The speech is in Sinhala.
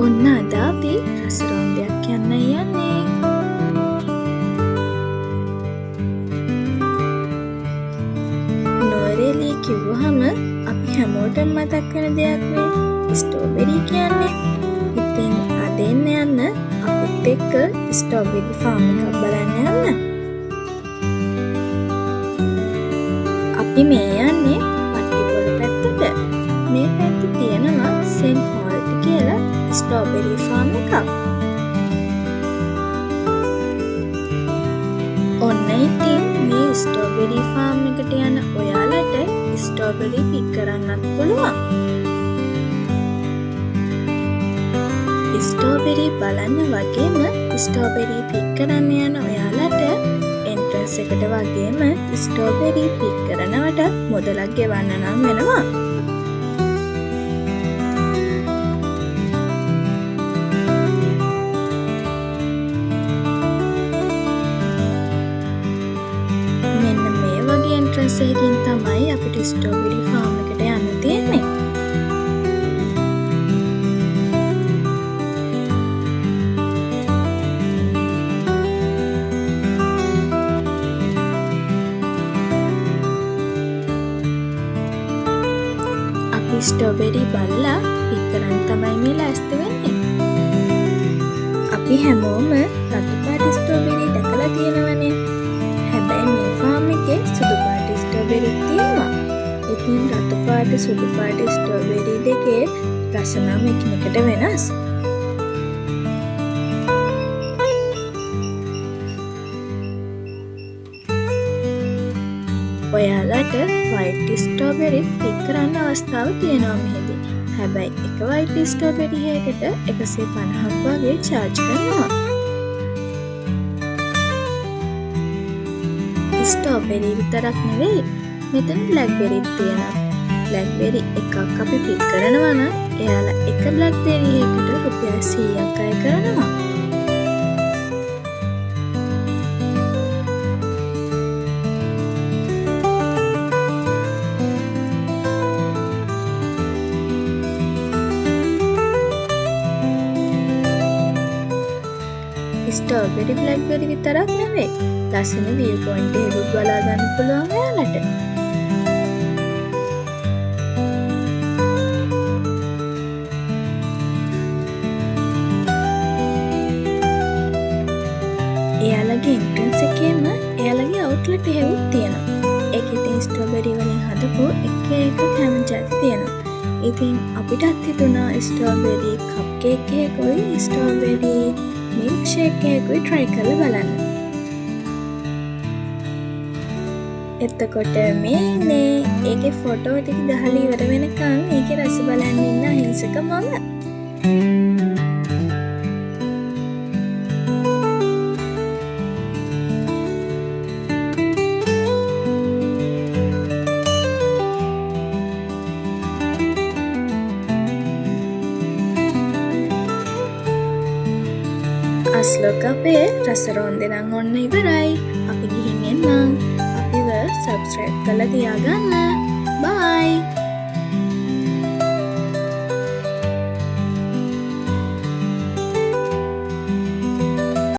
ඔන්න අද අපි රසරෝන්දයක් යන්නයි යන්නේ. නුවරඑළිය කිව්වහම අපි හැමෝටම මතක් වෙන දෙයක් නේ ස්ට්‍රෝබෙරි කියන්නේ. ඉතින් අද යන්න අපිත් එක්ක ස්ට්‍රෝබෙරි ෆාම් එකක් බලන්න යන්න. අපි මේ යන්නේ පට්ටිපොළ පැත්තට. මේ පැත්තේ තියෙනවා සෙන්ට් හෝල්ට් කියලා ස්ට්‍රෝබෙරි ෆාම් එකක්. ඔන්න ඉතින් මේ ස්ට්‍රෝබෙරි ෆාම් එකට යන ඔයාලට ස්ට්‍රෝබෙරි පික් කරන්නත් පුළුවන්. ස්ට්‍රෝබෙරි බලන්න වගේම ස්ට්‍රෝබෙරි පික් කරන්න යන ඔයාලට එන්ට්‍රන්ස් එකට වගේම ස්ට්‍රෝබෙරි පික් කරනවට මුදලක් ගෙවන්න නම් වෙනවා. මෙන්න මේ වගේ එන්ට්‍රන්ස් එකකින් තමයි අපිට ස්ට්‍රෝබෙරි ෆාම් එකට යන්න තියෙන්නේ. ස්ට්‍රෝබෙරි බලලා පික් කරන්න තමයි මේ ලෑස්ති වෙන්නේ. අපි හැමෝම රතු පාට ස්ට්‍රෝබෙරි දැකලා තියෙනවනේ. හැබැයි මේ ෆාම් එකේ සුදු පාට ස්ට්‍රෝබෙරි තියෙනවා. ඉතින් රතු පාට සුදු පාට ස්ට්‍රෝබෙරි දෙකේ රස නම් එකිනෙකට වෙනස්. ඔයාලට වයිට් ස්ට්‍රෝබෙරි පික් කරන්න අවස්ථාව තියෙනවා මෙහෙදී. හැබැයි එක වයිට් ස්ට්‍රෝබෙරි එකකට 150ක් වගේ charge කරනවා. ස්ට්‍රෝබෙරි විතරක් නෙවෙයි මෙතන බ්ලැක්බෙරිත් තියෙනවා. බ්ලැක්බෙරි එකක් අපි පික් කරනවා නම් එයාලා එක බ්ලැක්බෙරි එකකට රුපියල් 100ක් අය කරනවා. ස්ට්‍රෝබෙරි බ්ලැක්බෙරි විතරක් නෙවෙයි ලස්සන view point එකකුත් බලා ගන්න පුළුවන් ඔයාලට. එයාලගේ එන්ට්‍රන්ස් එකේම එයාලගේ අවුට්ලට් එකකුත් තියෙනවා. ඒකේ තියෙන ස්ට්‍රෝබෙරි වලින් හදපු එක කැම ජාති තියෙනවා. ඉතින් අපිටත් හිතුණා ස්ට්‍රෝබෙරි කප් කේක් එකකුයි ස්ට්‍රෝබෙරි මිල්ක් ෂේක් එකකුයි try කරලා බලන්න. එතකොට මේ ඉන්නේ ඒකේ ෆොටෝ ටික ගහලා ඉවර වෙනකන් ඒකේ රස බලන්න ඉන්න අහිංසක මම. අස්ලොක් අපේ රසරෝන්දේ නම් ඔන්න ඉවරයි. අපි ගිහින් එන්නම්. අපිව සබ්ස්ක්‍රයිබ් කරලා තියාගන්න. බයි.